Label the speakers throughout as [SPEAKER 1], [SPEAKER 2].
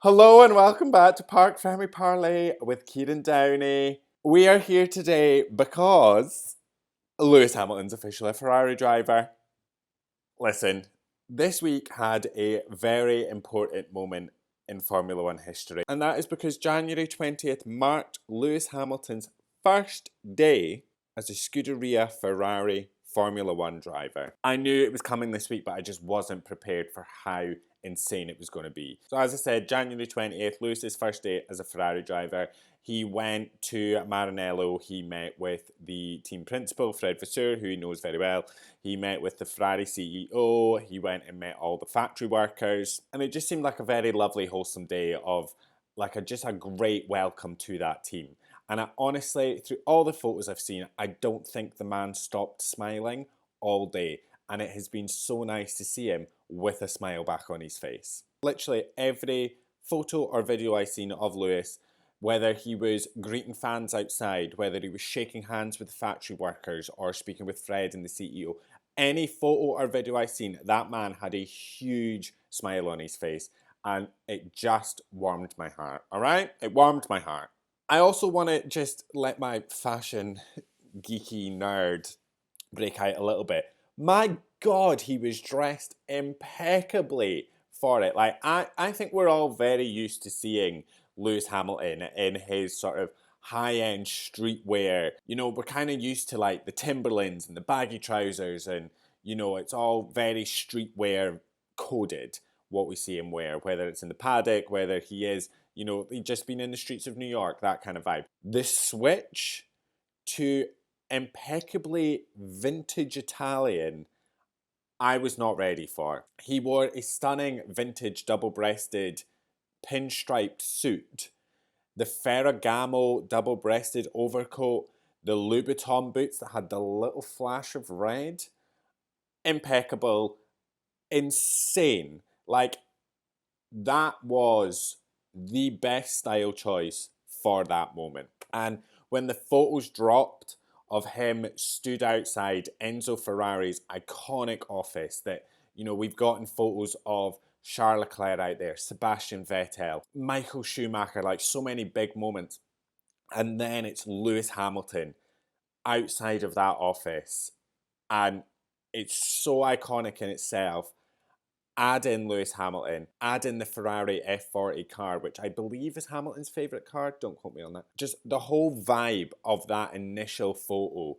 [SPEAKER 1] Hello and welcome back to Parc Fermé Parlay with Kieran Downey. We are here today because Lewis Hamilton's officially a Ferrari driver. Listen, this week had a very important moment in Formula One history, and that is because January 20th marked Lewis Hamilton's first day as a Scuderia Ferrari Formula One driver. I knew it was coming this week, but I just wasn't prepared for how insane it was going to be. So as I said, January 20th, Lewis's first day as a Ferrari driver. He went to Maranello. He met with the team principal, Fred Vasseur, who he knows very well. He met with the Ferrari CEO. He went and met all the factory workers. And it just seemed like a very lovely, wholesome day of just a great welcome to that team. And I honestly, through all the photos I've seen, I don't think the man stopped smiling all day. And it has been so nice to see him with a smile back on his face. Literally every photo or video I've seen of Lewis, whether he was greeting fans outside, whether he was shaking hands with the factory workers or speaking with Fred and the CEO, any photo or video I've seen, that man had a huge smile on his face. And it just warmed my heart, all right? It warmed my heart. I also want to just let my fashion geeky nerd break out a little bit. My God, he was dressed impeccably for it. I think we're all very used to seeing Lewis Hamilton in his sort of high-end streetwear. You know, we're kind of used to the Timberlands and the baggy trousers and, it's all very streetwear coded, what we see him wear, whether it's in the paddock, whether he is, he'd just been in the streets of New York, that kind of vibe. The switch to impeccably vintage Italian, I was not ready for. He wore a stunning vintage double-breasted pinstriped suit, the Ferragamo double-breasted overcoat, the Louboutin boots that had the little flash of red. Impeccable, insane. That was the best style choice for that moment. And when the photos dropped of him stood outside Enzo Ferrari's iconic office that, we've gotten photos of Charles Leclerc out there, Sebastian Vettel, Michael Schumacher, so many big moments. And then it's Lewis Hamilton outside of that office. And it's so iconic in itself. Add in Lewis Hamilton, add in the Ferrari F40 car, which I believe is Hamilton's favourite car. Don't quote me on that. Just the whole vibe of that initial photo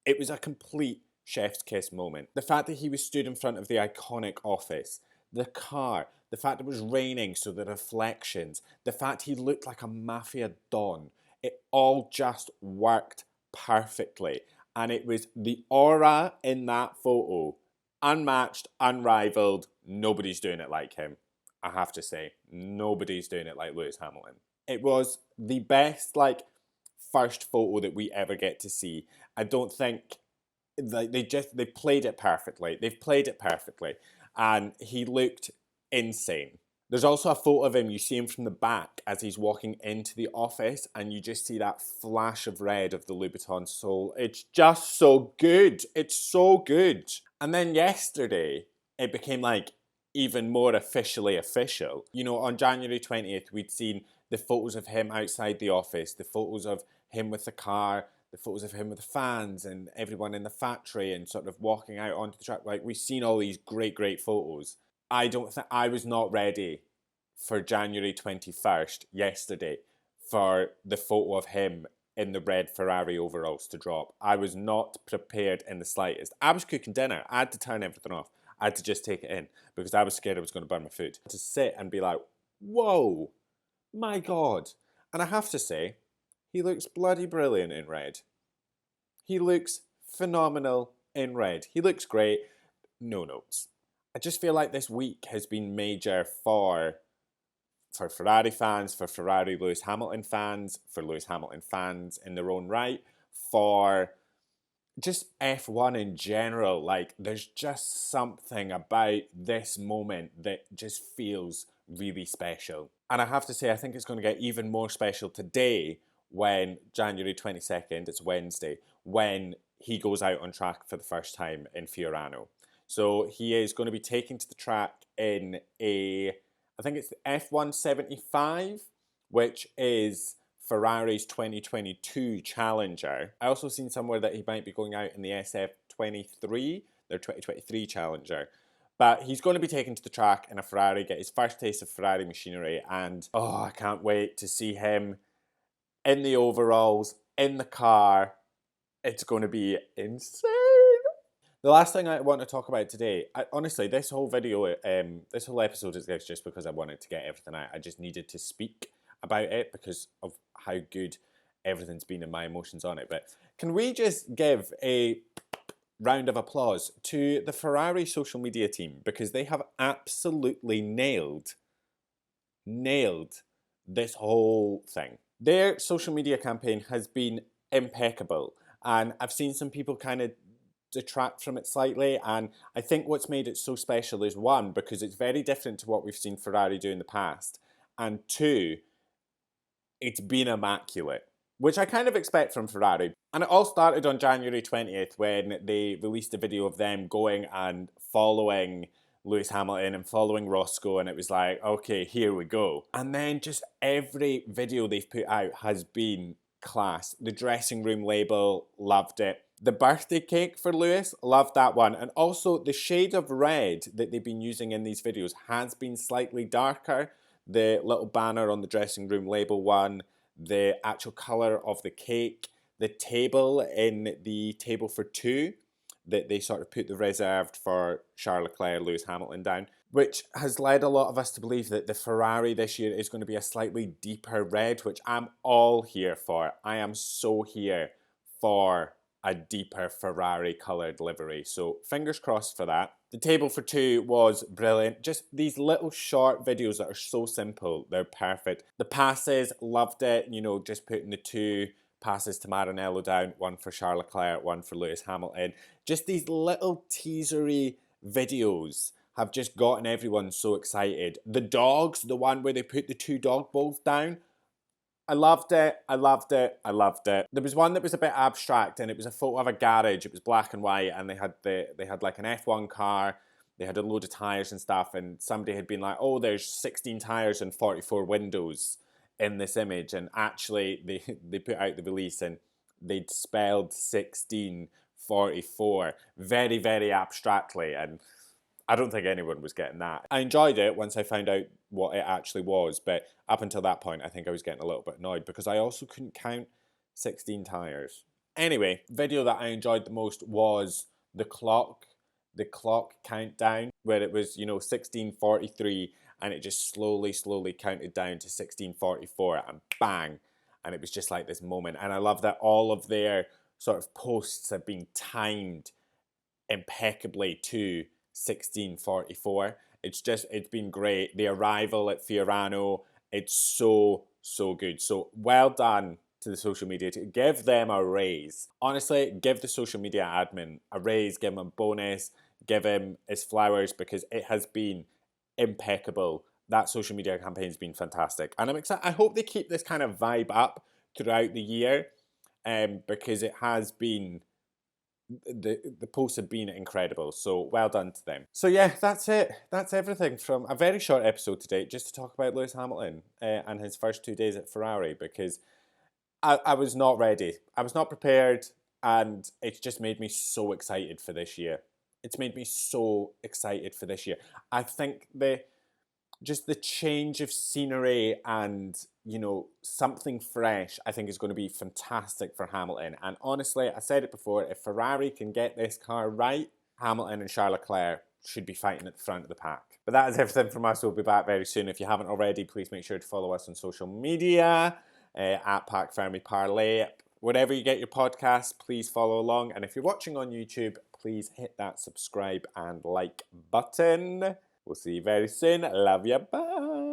[SPEAKER 1] it was a complete chef's kiss moment. The fact that he was stood in front of the iconic office, the car, the fact it was raining, so the reflections, the fact he looked like a mafia don, it all just worked perfectly. And it was the aura in that photo. Unmatched, unrivaled, nobody's doing it like him. I have to say, nobody's doing it like Lewis Hamilton. It was the best, first photo that we ever get to see. I don't think, they played it perfectly. They've played it perfectly. And he looked insane. There's also a photo of him, you see him from the back as he's walking into the office and you just see that flash of red of the Louboutin sole. It's just so good. It's so good. And then yesterday, it became even more officially official. On January 20th, we'd seen the photos of him outside the office, the photos of him with the car, the photos of him with the fans and everyone in the factory and sort of walking out onto the track. We've seen all these great, great photos. I was not ready for January 21st, yesterday, for the photo of him in the red Ferrari overalls to drop. I was not prepared in the slightest. I was cooking dinner. I had to turn everything off. I had to just take it in because I was scared I was going to burn my food. To sit and be like, whoa, my God. And I have to say, he looks bloody brilliant in red. He looks phenomenal in red. He looks great. No notes. I just feel like this week has been major for Ferrari fans, for Ferrari Lewis Hamilton fans, for Lewis Hamilton fans in their own right, for just F1 in general. There's just something about this moment that just feels really special. And I have to say, I think it's going to get even more special today when January 22nd, it's Wednesday, when he goes out on track for the first time in Fiorano. So he is going to be taken to the track in I think it's the F1 75, which is Ferrari's 2022 Challenger. I also seen somewhere that he might be going out in the SF23, their 2023 Challenger. But he's going to be taken to the track in a Ferrari, get his first taste of Ferrari machinery, and oh, I can't wait to see him in the overalls, in the car. It's going to be insane. The last thing I want to talk about today, honestly, this whole video, this whole episode is just because I wanted to get everything out. I just needed to speak about it because of how good everything's been and my emotions on it. But can we just give a round of applause to the Ferrari social media team, because they have absolutely nailed this whole thing. Their social media campaign has been impeccable, and I've seen some people kind of detract from it slightly, and I think what's made it so special is, one, because it's very different to what we've seen Ferrari do in the past, and two, it's been immaculate, which I kind of expect from Ferrari. And it all started on January 20th when they released a video of them going and following Lewis Hamilton and following Roscoe, and it was like, okay, here we go. And then just every video they've put out has been class. The dressing room label, loved it. The birthday cake for Lewis, loved that one. And also the shade of red that they've been using in these videos has been slightly darker. The little banner on the dressing room label one, the actual colour of the cake, the table in the table for two, that they sort of put the reserved for Charles Leclerc, Lewis Hamilton down, which has led a lot of us to believe that the Ferrari this year is going to be a slightly deeper red, which I'm all here for. I am so here for a deeper Ferrari coloured livery. So fingers crossed for that. The table for two was brilliant. Just these little short videos that are so simple. They're perfect. The passes, loved it. You know, just putting the two passes to Maranello down, one for Charles Leclerc, one for Lewis Hamilton. Just these little teasery videos have just gotten everyone so excited. The dogs, the one where they put the two dog bowls down, I loved it, I loved it, I loved it. There was one that was a bit abstract, and it was a photo of a garage. It was black and white, and they had like an F1 car, they had a load of tyres and stuff, and somebody had been like, oh, there's 16 tyres and 44 windows in this image, and actually they put out the release and they'd spelled 1644 very, very abstractly, and I don't think anyone was getting that. I enjoyed it once I found out what it actually was, but up until that point, I think I was getting a little bit annoyed because I also couldn't count 16 tyres. Anyway, video that I enjoyed the most was the clock countdown, where it was, 1643, and it just slowly counted down to 1644, and bang, and it was just like this moment. And I love that all of their sort of posts have been timed impeccably to 1644. It's been great. The arrival at Fiorano, it's so good. So well done to the social media team. Give them a raise. Honestly, give the social media admin a raise, give him a bonus, give him his flowers, because it has been impeccable. That social media campaign has been fantastic, and I'm excited. I hope they keep this kind of vibe up throughout the year, because it has been, the posts have been incredible. So well done to them. So yeah, that's it. That's everything from a very short episode today, just to talk about Lewis Hamilton and his first 2 days at Ferrari, because I was not ready. I was not prepared, and it's just made me so excited for this year. It's made me so excited for this year. I think just the change of scenery and, something fresh, I think is going to be fantastic for Hamilton. And honestly, I said it before, if Ferrari can get this car right, Hamilton and Charles Leclerc should be fighting at the front of the pack. But that is everything from us. We'll be back very soon. If you haven't already, please make sure to follow us on social media, at Parc Fermé Parlay. Wherever you get your podcasts, please follow along. And if you're watching on YouTube, please hit that subscribe and like button. We'll see you very soon. Love you. Bye.